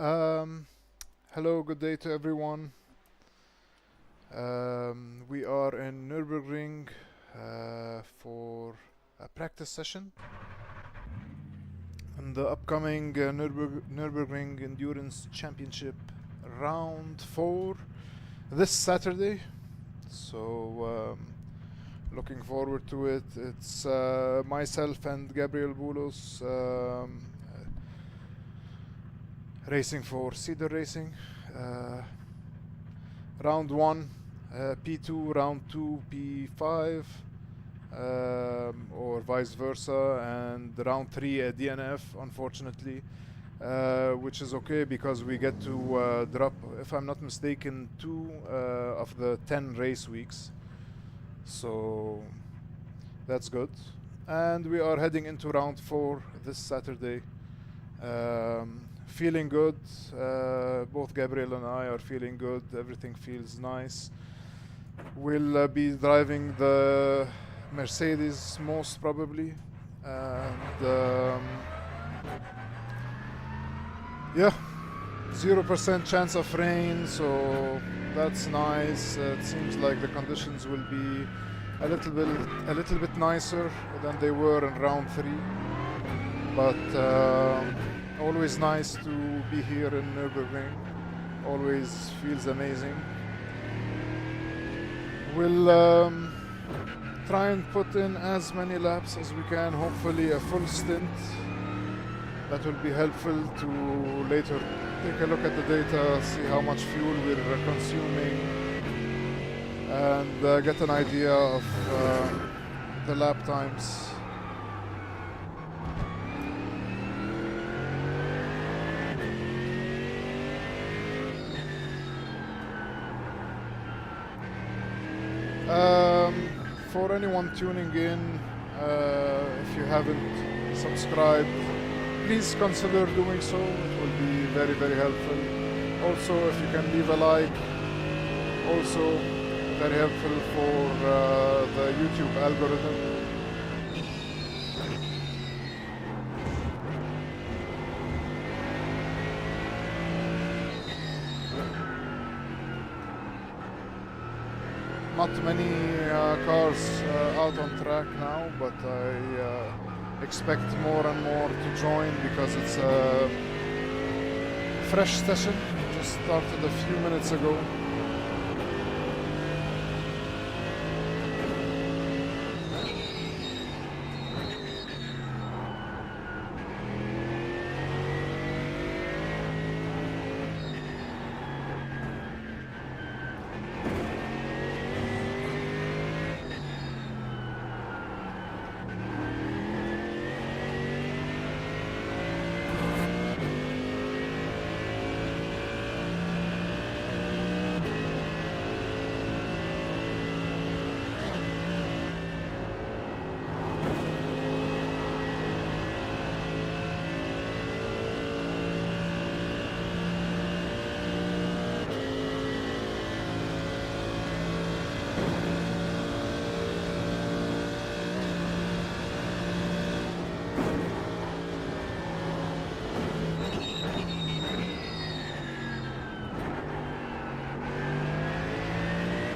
Um, Hello, good day to everyone. We are in Nürburgring for a practice session in the upcoming Nürburgring Endurance Championship Round 4 this Saturday. So, looking forward to it. It's myself and Gabriel Boulos racing for Cedar Racing. Round 1 P2, round 2 P5, or vice versa, and round 3 a DNF, unfortunately, which is okay because we get to drop, if I'm not mistaken, 2 of the 10 race weeks, so that's good. And we are heading into round 4 this Saturday. Feeling good. Both Gabriel and I are feeling good. Everything feels nice. We'll be driving the Mercedes most probably, and yeah, 0% chance of rain, so that's nice. It seems like the conditions will be a little bit nicer than they were in round 3, but always nice to be here in Nürburgring. Always feels amazing. We'll try and put in as many laps as we can, hopefully a full stint. That will be helpful to later take a look at the data, see how much fuel we're consuming, and get an idea of the lap times. For anyone tuning in, if you haven't subscribed, please consider doing so. It will be very, very helpful. Also, if you can leave a like, also very helpful for the YouTube algorithm. Not many cars out on track now, but I expect more and more to join because it's a fresh session. Just started a few minutes ago.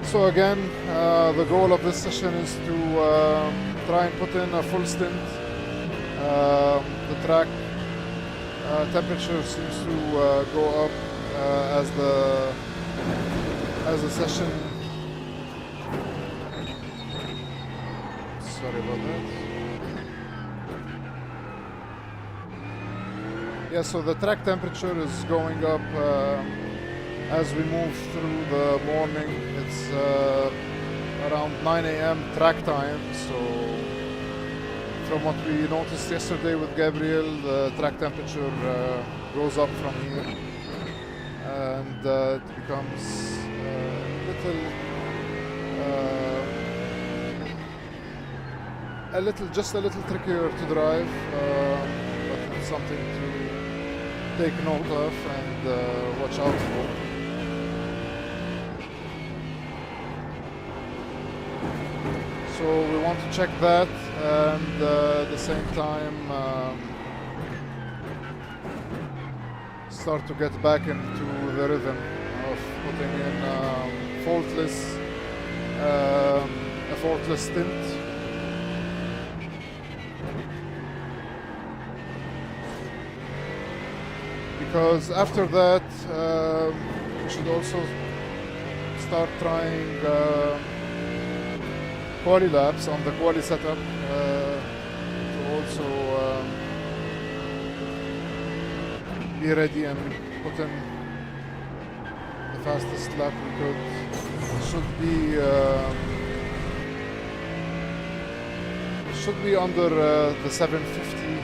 So again, the goal of this session is to try and put in a full stint. The track temperature seems to go up as the session. Sorry about that. Yeah, so the track temperature is going up as we move through the morning. It's around 9 a.m. track time, so from what we noticed yesterday with Gabriel, the track temperature goes up from here, and it becomes just a little trickier to drive, but it's something to take note of and watch out for. So we want to check that, and at the same time start to get back into the rhythm of putting in a faultless stint. Because after that, we should also start trying quali laps on the quali setup to also be ready and put in the fastest lap we could. Should be under the 750,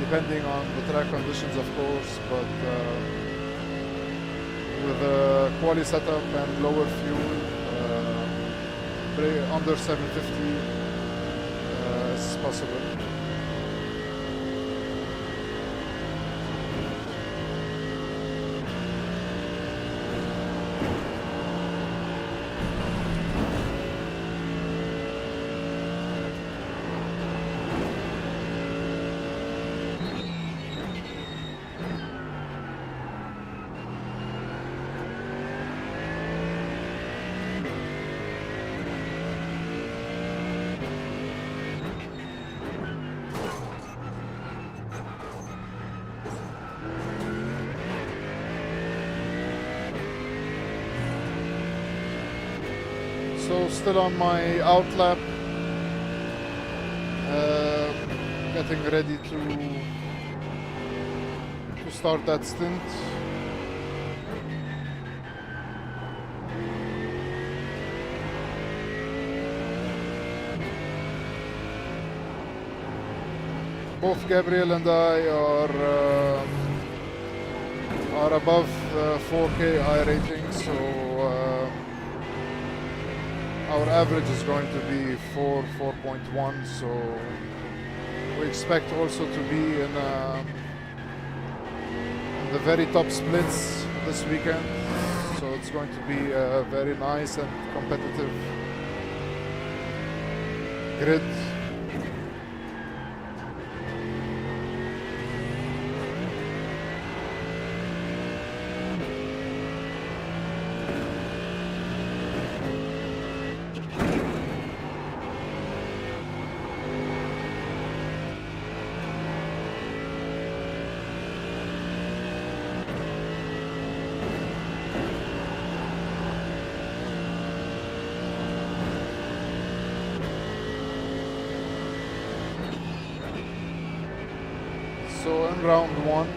depending on the track conditions, of course, but with a quali setup and lower fuel, under 750 is possible. So still on my out lap, getting ready to start that stint. Both Gabriel and I are above 4K I rating, so our average is going to be 4.1, so we expect also to be in the very top splits this weekend, so it's going to be a very nice and competitive grid. So in round one,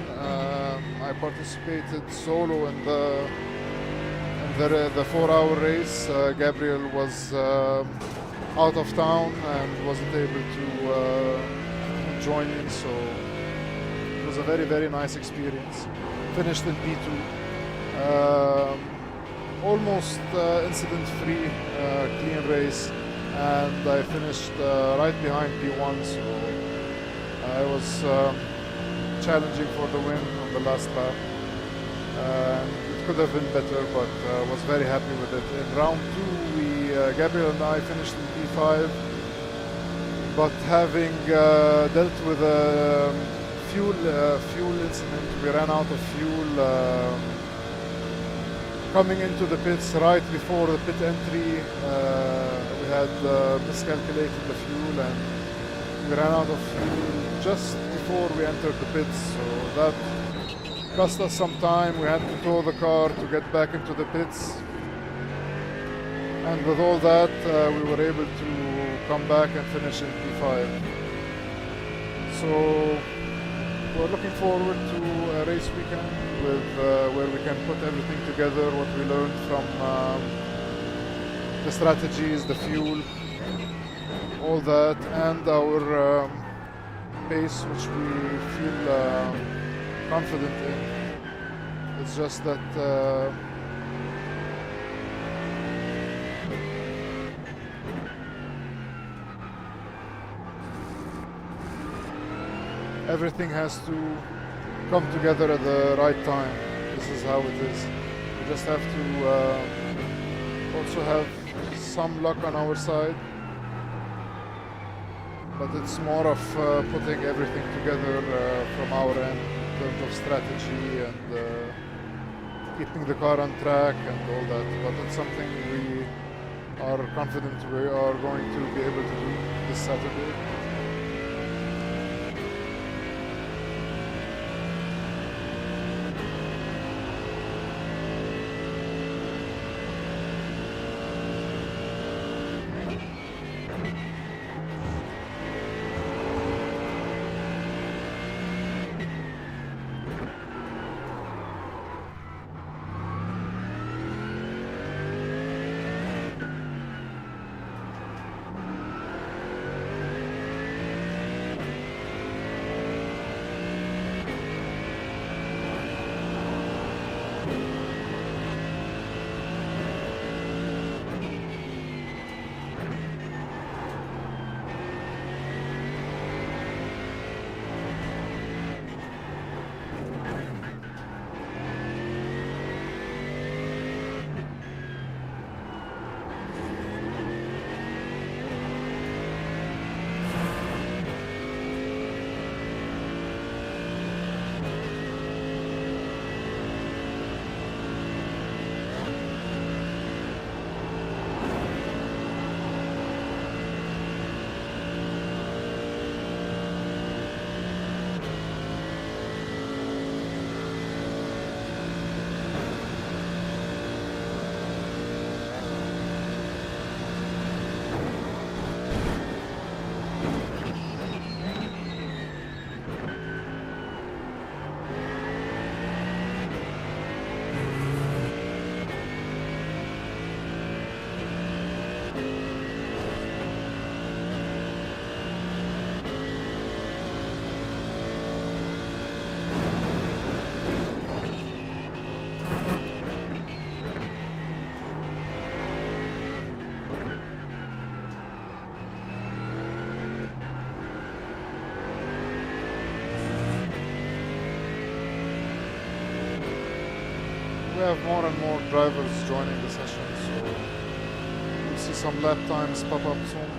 I participated solo in the 4-hour race. Gabriel was out of town and wasn't able to join me, so it was a very, very nice experience. Finished in P2, almost incident-free, clean race, and I finished right behind P1, so I was challenging for the win on the last lap. It could have been better, but was very happy with it. In round two, Gabriel and I finished in P5, but having dealt with a fuel incident, we ran out of fuel coming into the pits right before the pit entry. We had miscalculated the fuel and we ran out of fuel just before we entered the pits, so that cost us some time. We had to tow the car to get back into the pits, and with all that we were able to come back and finish in P5. So we're looking forward to a race weekend with where we can put everything together, what we learned from the strategies, the fuel, all that, and our pace, which we feel confident in. It's just that everything has to come together at the right time. This is how it is. We just have to also have some luck on our side, but it's more of putting everything together from our end. terms of strategy and keeping the car on track and all that. But it's something we are confident we are going to be able to do this Saturday. We have more and more drivers joining the session, so we'll see some lap times pop up soon.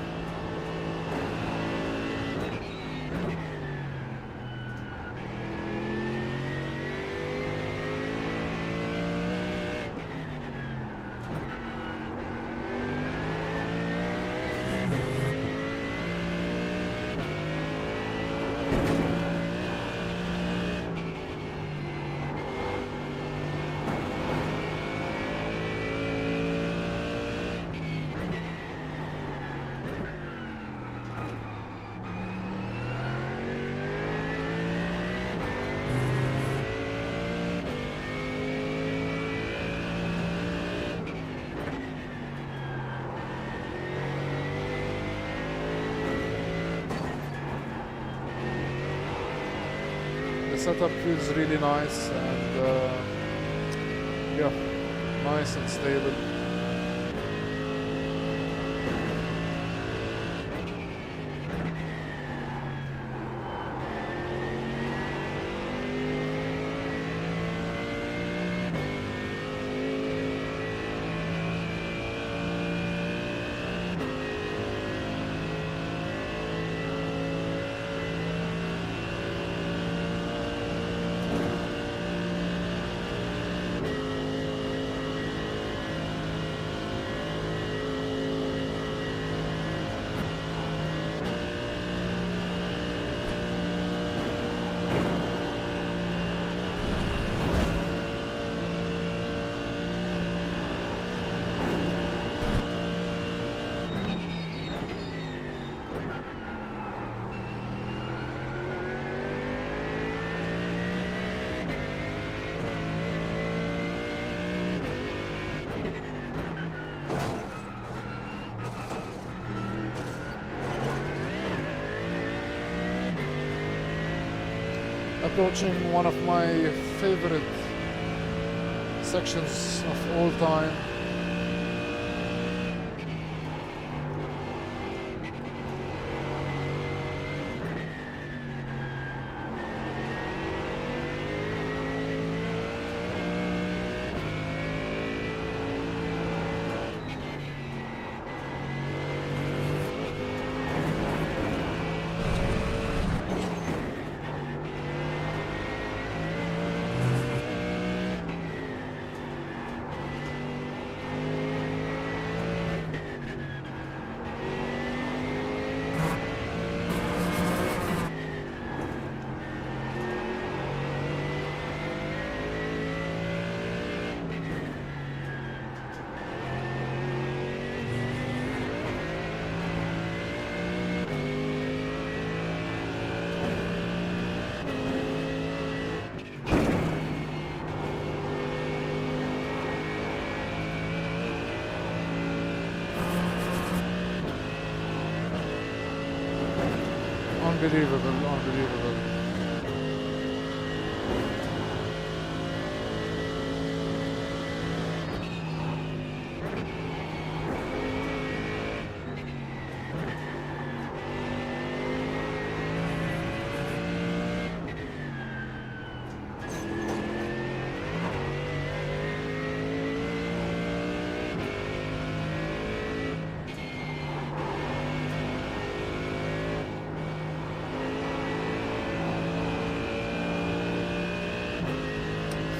The setup feels really nice and yeah, nice and stable. Approaching one of my favorite sections of all time. Unbelievable, unbelievable.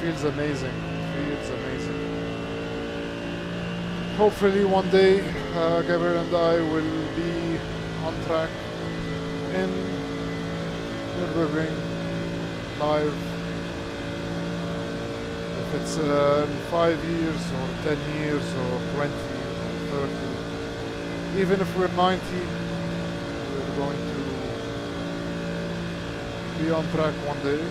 Feels amazing. Feels amazing. Hopefully one day Gabriel and I will be on track in Nürburgring live. If it's in 5 years or 10 years or 20 or 30. Even if we're 90, we're going to be on track one day.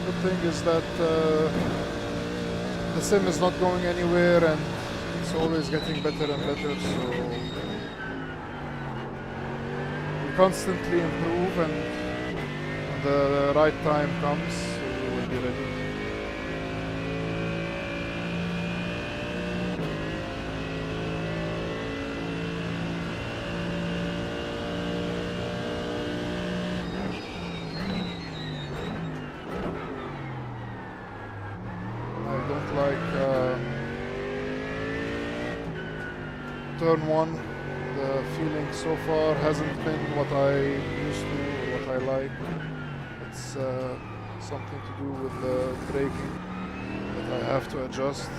The thing is that the sim is not going anywhere and it's always getting better and better, so we constantly improve, and when the right time comes, we will be ready. Turn 1, the feeling so far hasn't been what I used to or what I like. It's something to do with the braking that I have to adjust.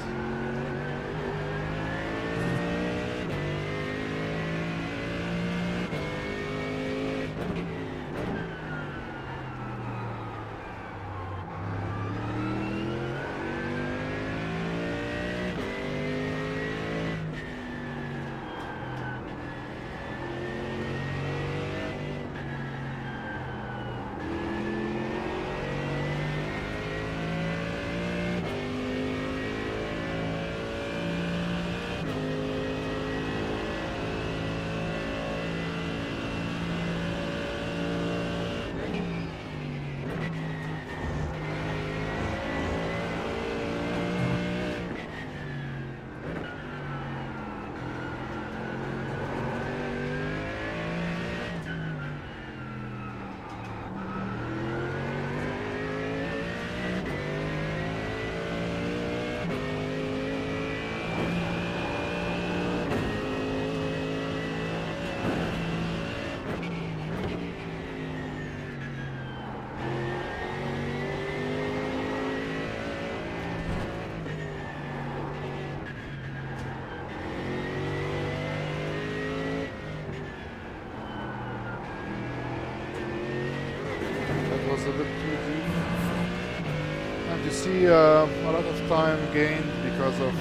A bit too deep, and you see a lot of time gained because of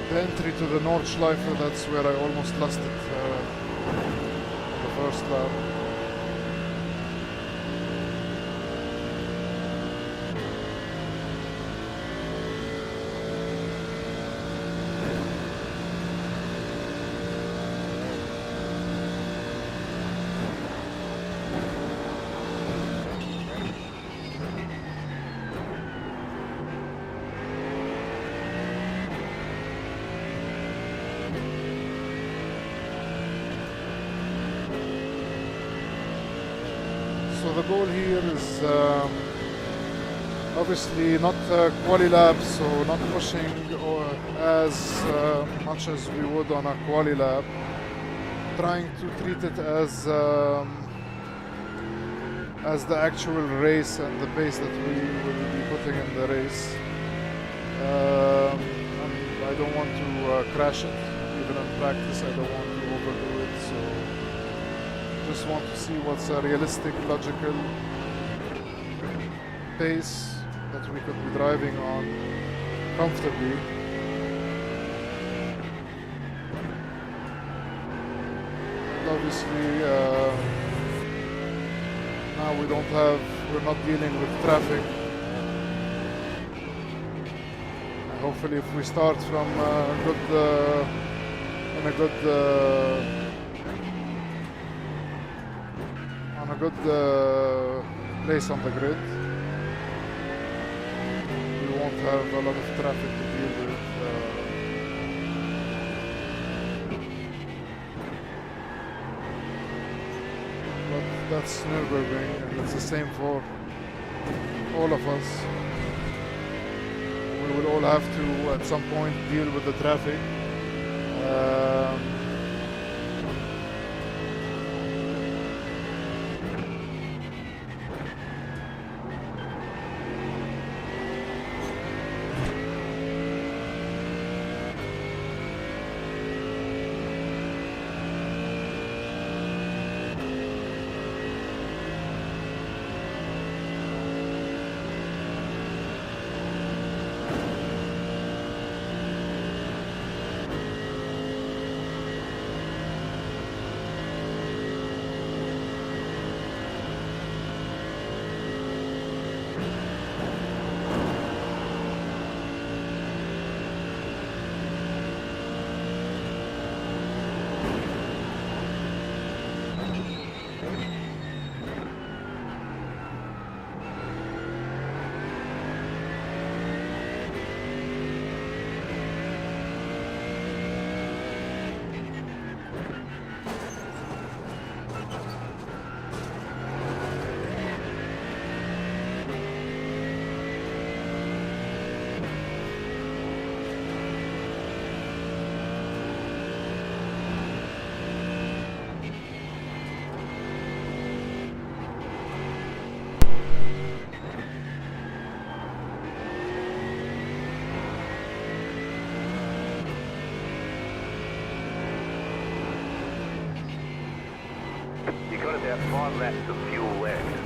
the entry to the Nordschleife. That's where I almost lost it the first lap. So the goal here is obviously not quali lap, so not pushing as much as we would on a quali lap. Trying to treat it as the actual race and the pace that we will be putting in the race. And I don't want to crash it, even in practice. I don't want to overdo it. So just want to see what's a realistic, logical pace that we could be driving on comfortably. And obviously, now we're not dealing with traffic. Hopefully, if we start from a good on a good place on the grid. We won't have a lot of traffic to deal with. But that's Nürburgring, and it's the same for all of us. We will all have to, at some point, deal with the traffic. You got about 5 laps of fuel left.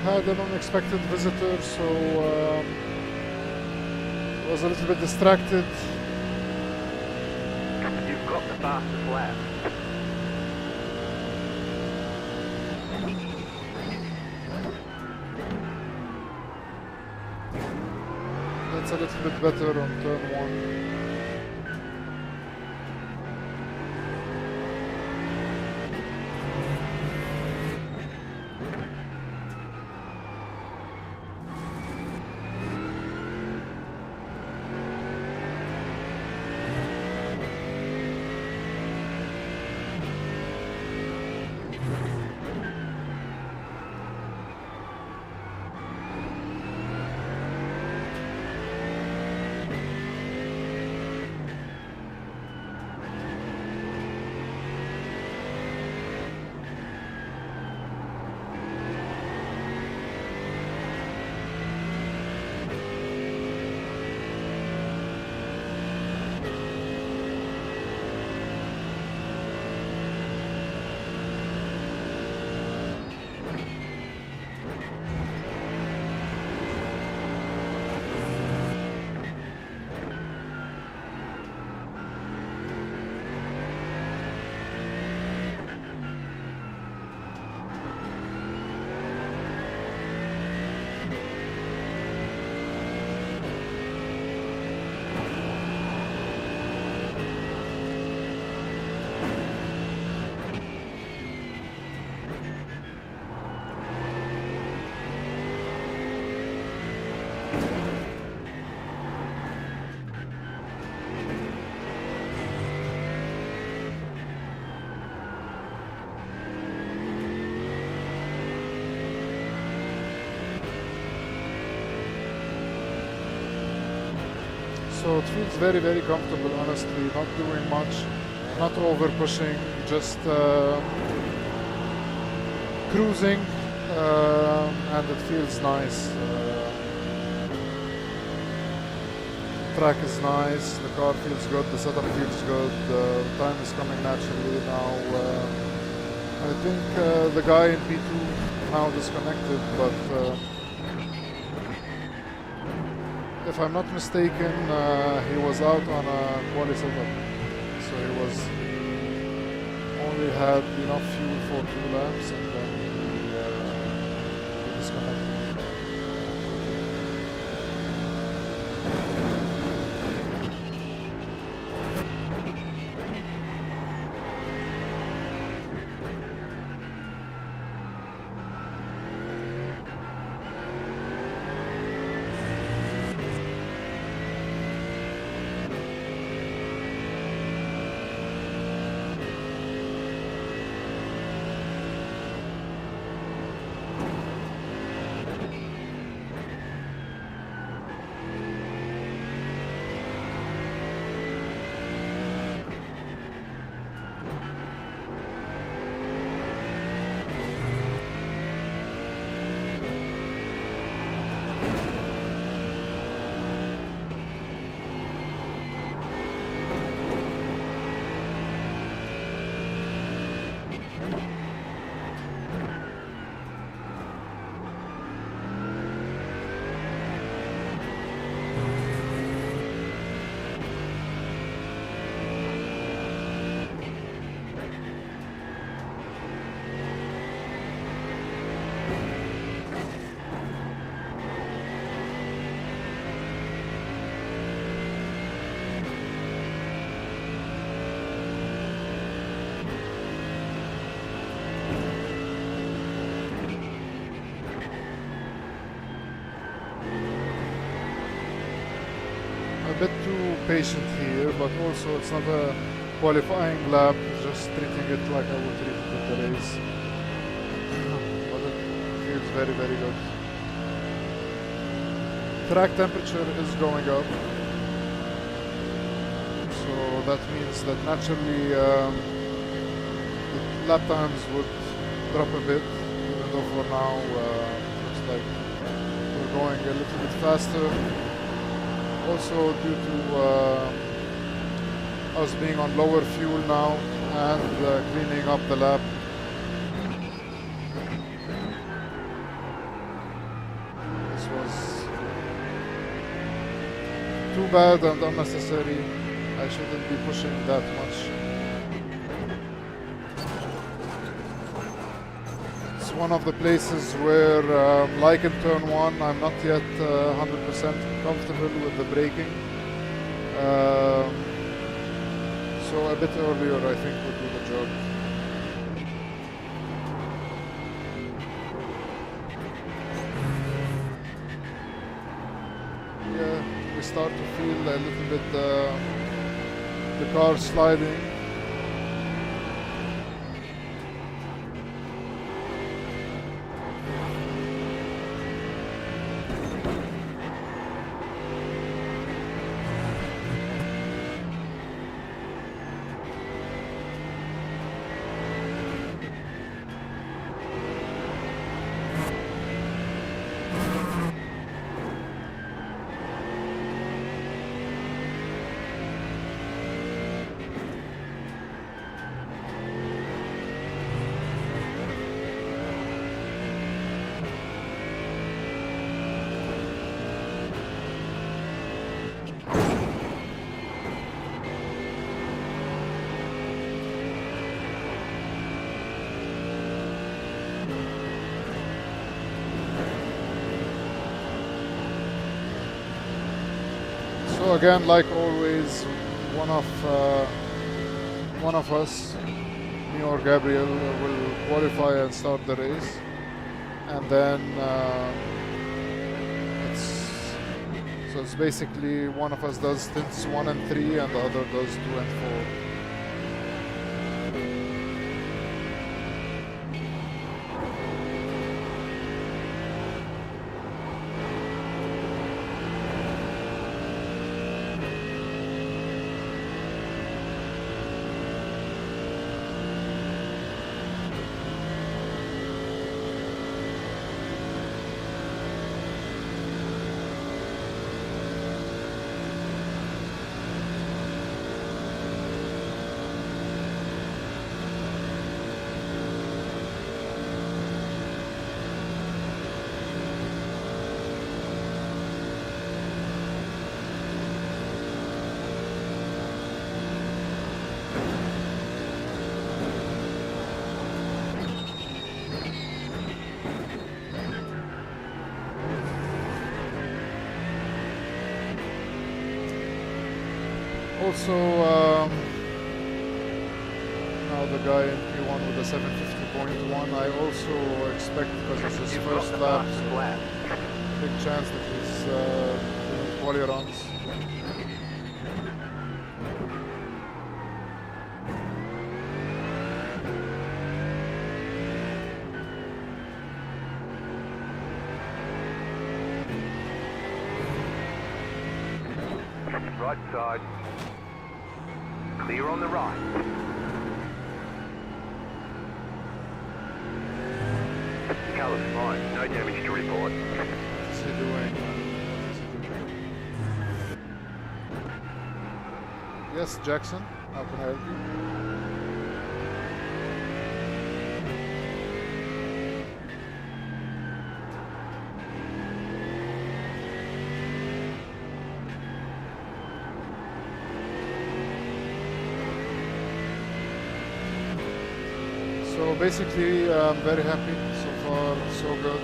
Had an unexpected visitor, so was a little bit distracted. You've got the fastest lap. That's a little bit better on turn 1. So it feels very, very comfortable, honestly, not doing much, not over pushing, just cruising, and it feels nice. Track is nice, the car feels good, the setup feels good, the time is coming naturally now. I think the guy in P2 now disconnected, but if I'm not mistaken, he was out on a quali setup, so he was only had enough fuel for 2 laps, and then he disconnected. A bit too patient here, but also it's not a qualifying lap, just treating it like I would treat it in the race. But it feels very, very good. Track temperature is going up, so that means that naturally the lap times would drop a bit, even though for now looks like we're going a little bit faster. Also due to us being on lower fuel now and cleaning up the lap. This was too bad and unnecessary. I shouldn't be pushing that much. It's one of the places where, like in turn 1, I'm not yet 100% comfortable with the braking. So a bit earlier I think would do the job. Yeah, we start to feel a little bit the car sliding. So again, like always, one of us, me or Gabriel, will qualify and start the race, and then it's basically one of us does stints 1 and 3, and the other does 2 and 4. Also, now the guy in P1 with a 750.1, I also expect, because it's his You've got first the lap, fastest so lap. big chance that he's doing quali runs. Right side. Clear on the right. Colour's fine. No damage to report. What's he doing? Yes, Jackson, how can I help you? So basically, I'm very happy. So far, so good.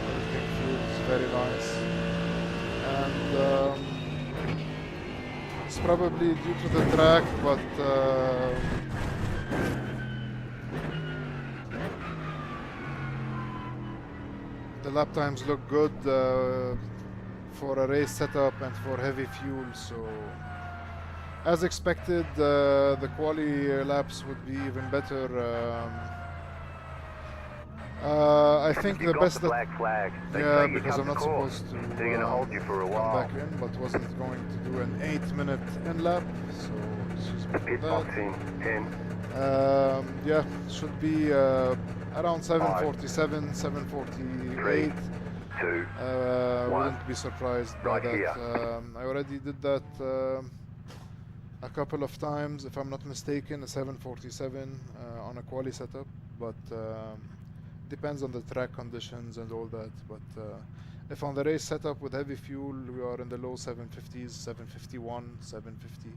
Everything feels very nice. And it's probably due to the track, but the lap times look good for a race setup and for heavy fuel. So as expected, the quali laps would be even better. I think the best the that, black flag. They yeah, say you because come I'm to not course. supposed to They're going to hold you for a come while. back in, but wasn't going to do an 8-minute in lap. So excuse me for Pit that. box in 10. Yeah, should be around 747, 748. 2. Wouldn't be surprised by Right that. here. I already did that a couple of times, if I'm not mistaken, a 747 on a quali setup, but depends on the track conditions and all that. But if on the race setup with heavy fuel, we are in the low 750s, 751, 750,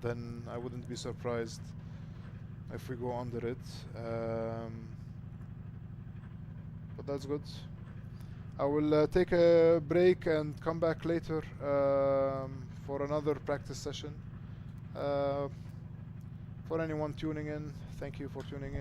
then I wouldn't be surprised if we go under it. But that's good. I will take a break and come back later for another practice session. For anyone tuning in, thank you for tuning in.